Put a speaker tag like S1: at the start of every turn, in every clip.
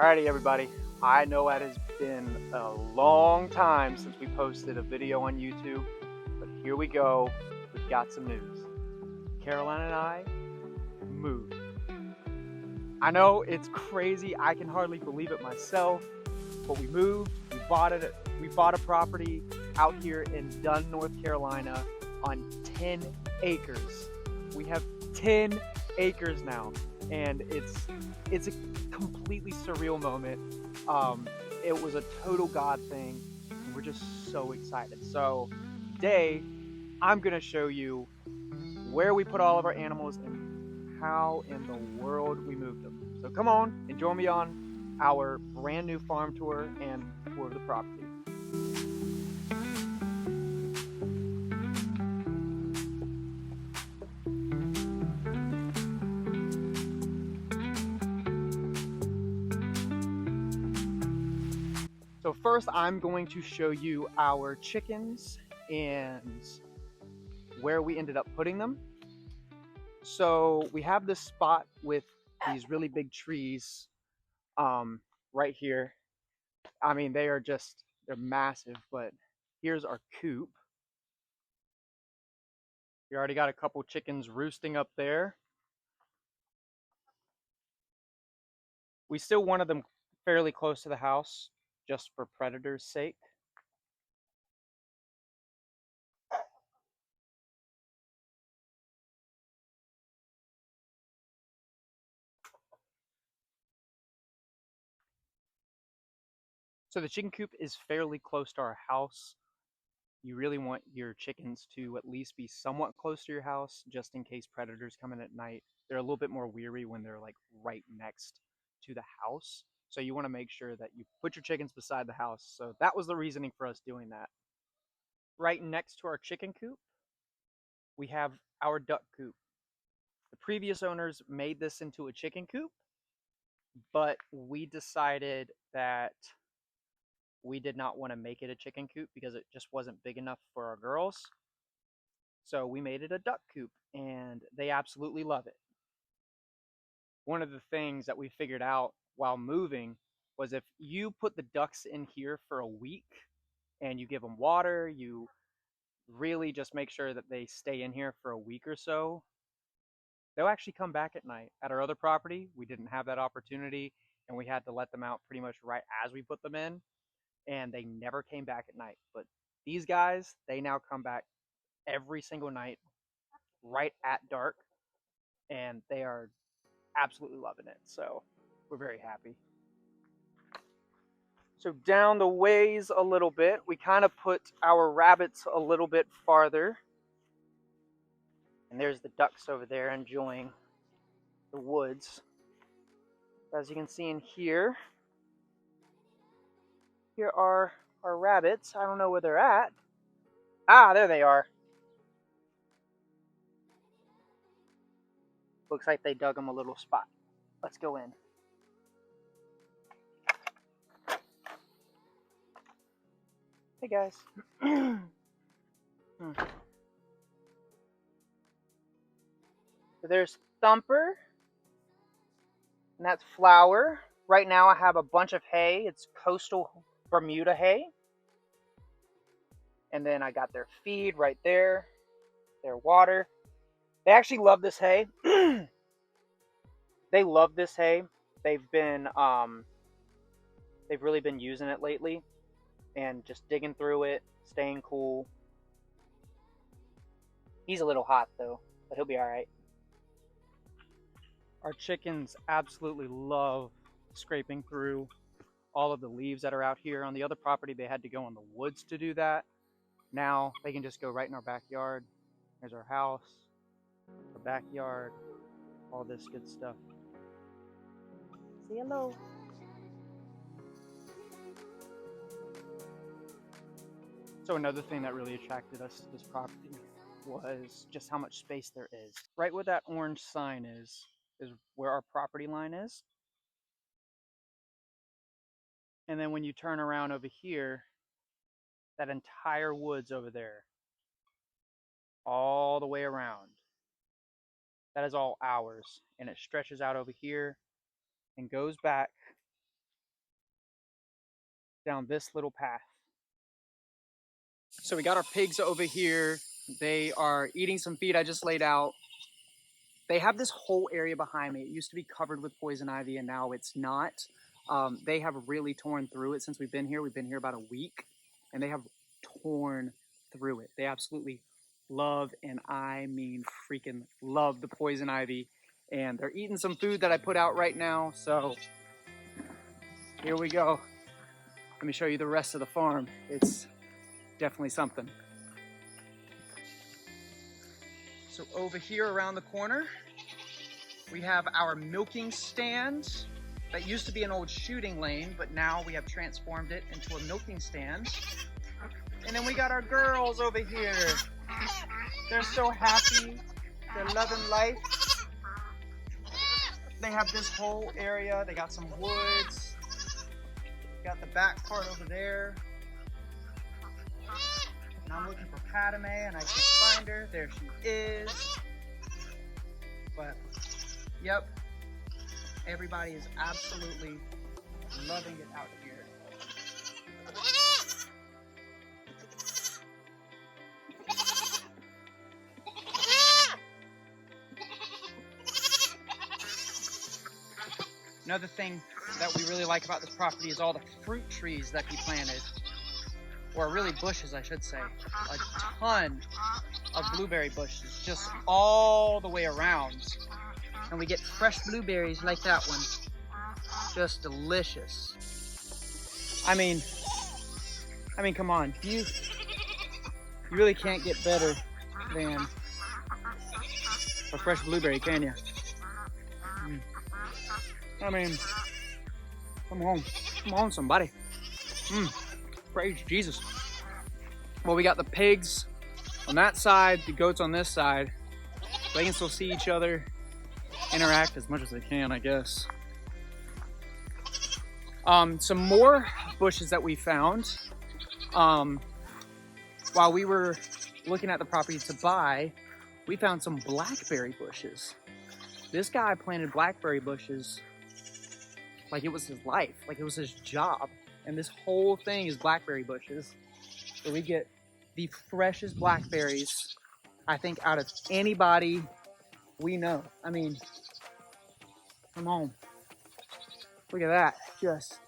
S1: Alrighty, everybody. I know it has been a long time since we posted a video on YouTube, but here we go. We've got some news. Caroline and I moved. I know it's crazy. I can hardly believe it myself, but we moved. We bought it. We bought a property out here in Dunn, North Carolina, on 10 acres. We have 10 acres now, and it's a completely surreal moment. It was a total God thing, and we're just so excited. So today, I'm gonna show you where we put all of our animals and how in the world we moved them. So come on and join me on our brand new farm tour and tour of the property. So first I'm going to show you our chickens and where we ended up putting them. So we have this spot with these really big trees right here. I mean, they're massive, but here's our coop. We already got a couple chickens roosting up there. We still wanted them fairly close to the house just for predators' sake. So the chicken coop is fairly close to our house. You really want your chickens to at least be somewhat close to your house just in case predators come in at night. They're a little bit more weary when they're like right next to the house. So you want to make sure that you put your chickens beside the house. So that was the reasoning for us doing that. Right next to our chicken coop, we have our duck coop. The previous owners made this into a chicken coop, but we decided that we did not want to make it a chicken coop because it just wasn't big enough for our girls. So we made it a duck coop, and they absolutely love it. One of the things that we figured out while moving was if you put the ducks in here for a week and you give them water, you really just make sure that they stay in here for a week or so, they'll actually come back at night. At our other property, we didn't have that opportunity, and we had to let them out pretty much right as we put them in, and they never came back at night. But these guys, they now come back every single night right at dark, and they are absolutely loving it. So we're very happy. So down the ways a little bit, we kind of put our rabbits a little bit farther. And there's the ducks over there enjoying the woods. As you can see in here, here are our rabbits. I don't know where they're at. Ah, there they are. Looks like they dug them a little spot. Let's go in. Hey guys. So there's Thumper, and that's Flower. Right now I have a bunch of hay. It's coastal Bermuda hay. And then I got their feed right there, their water. They actually love this hay. They love this hay. They've been they've really been using it lately and just digging through it, staying cool. He's a little hot though, but he'll be all right. Our chickens absolutely love scraping through all of the leaves that are out here. On the other property, they had to go in the woods to do that. Now they can just go right in our backyard. There's our house, our backyard, all this good stuff. Say hello. So another thing that really attracted us to this property was just how much space there is. Right where that orange sign is where our property line is. And then when you turn around over here, that entire woods over there, all the way around, that is all ours. And it stretches out over here and goes back down this little path. So we got our pigs over here. They are eating some feed I just laid out. They have this whole area behind me. It used to be covered with poison ivy and now it's not. They have really torn through it since we've been here. We've been here about a week and they have torn through it. They absolutely love, and I mean freaking love, the poison ivy. And they're eating some food that I put out right now. So here we go. Let me show you the rest of the farm. It's definitely something. So over here around the corner, we have our milking stand. That used to be an old shooting lane, but now we have transformed it into a milking stand. And then we got our girls over here. They're so happy. They're loving life. They have this whole area. They got some woods. Got the back part over there. And I'm looking for Padme and I can't find her. There she is. But, yep. Everybody is absolutely loving it out here. Another thing that we really like about this property is all the fruit trees that he planted. Or really bushes, I should say. A ton of blueberry bushes, just all the way around. And we get fresh blueberries like that one. Just delicious. I mean, come on. You really can't get better than a fresh blueberry, can you? I mean, come on, somebody. Praise Jesus. Well, we got the pigs on that side, the goats on this side. They can still see each other, interact as much as they can, I guess. Some more bushes that we found while we were looking at the property to buy. We found some blackberry bushes. This guy planted blackberry bushes like it was his life, like it was his job. And this whole thing is blackberry bushes. So we get the freshest blackberries, I think, out of anybody we know. I mean, come on. Look at that. Just.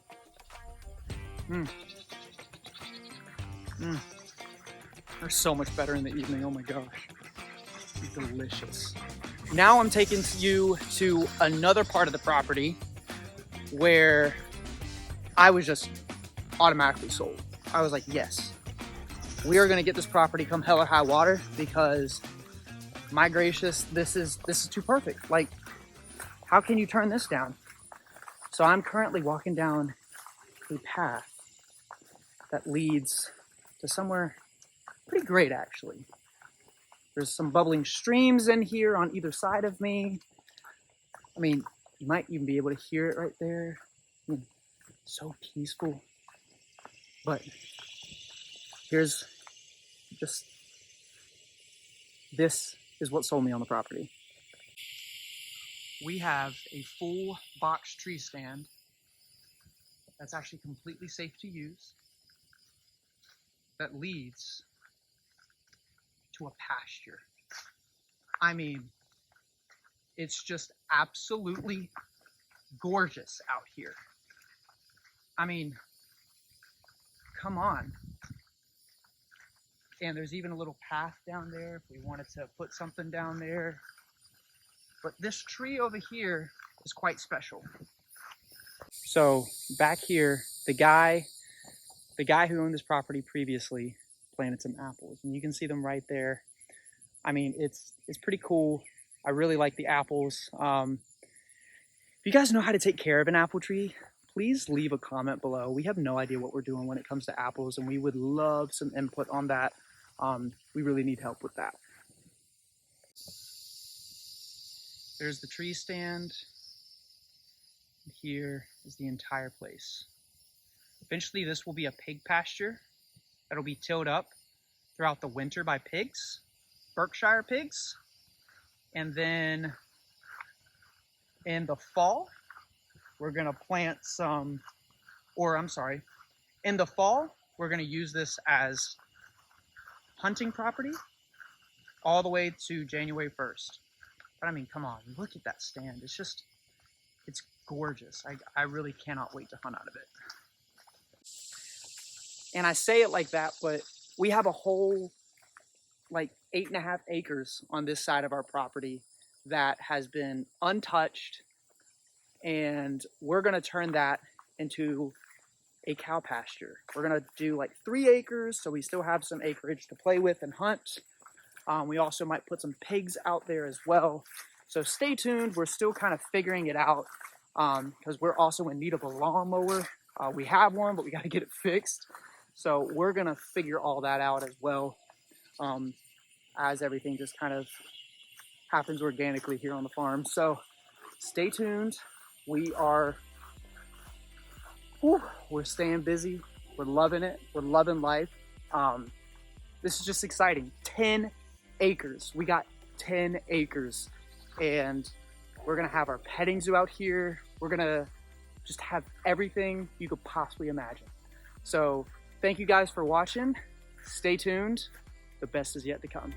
S1: They're so much better in the evening. Oh my gosh. Delicious. Now I'm taking you to another part of the property where I was just automatically sold. I was like, yes, we are gonna get this property come hell or high water, because my gracious, this is too perfect. Like, how can you turn this down? So I'm currently walking down a path that leads to somewhere pretty great, actually. There's some bubbling streams in here on either side of me. I mean, you might even be able to hear it right there. I mean, so peaceful. But here's just, this is what sold me on the property. We have a full box tree stand that's actually completely safe to use, that leads to a pasture. I mean, it's just absolutely gorgeous out here. I mean, come on. And there's even a little path down there if we wanted to put something down there. But this tree over here is quite special. So back here, the guy who owned this property previously planted some apples, and you can see them right there. I mean, it's pretty cool. I really like the apples. If you guys know how to take care of an apple tree, please leave a comment below. We have no idea what we're doing when it comes to apples, and we would love some input on that. We really need help with that. There's the tree stand. Here is the entire place. Eventually, this will be a pig pasture that'll be tilled up throughout the winter by pigs, Berkshire pigs. And then in the fall, we're gonna plant some, or I'm sorry,
S2: In the fall, we're going to use this as hunting property all the way to January 1st. But I mean, come on, look at that stand. It's gorgeous. I really cannot wait to hunt out of it. And I say it like that, but we have a whole like 8.5 acres on this side of our property that has been untouched, and we're gonna turn that into a cow pasture. We're gonna do like 3 acres, so we still have some acreage to play with and hunt. We also might put some pigs out there as well. So stay tuned. We're still kind of figuring it out because we're also in need of a lawnmower. We have one, but we got to get it fixed. So we're gonna figure all that out as well, as everything just kind of happens organically here on the farm. So stay tuned. We're staying busy. We're loving it. We're loving life. This is just exciting. 10 acres. We got 10 acres, and we're gonna have our petting zoo out here. We're gonna just have everything you could possibly imagine. So thank you guys for watching. Stay tuned. The best is yet to come.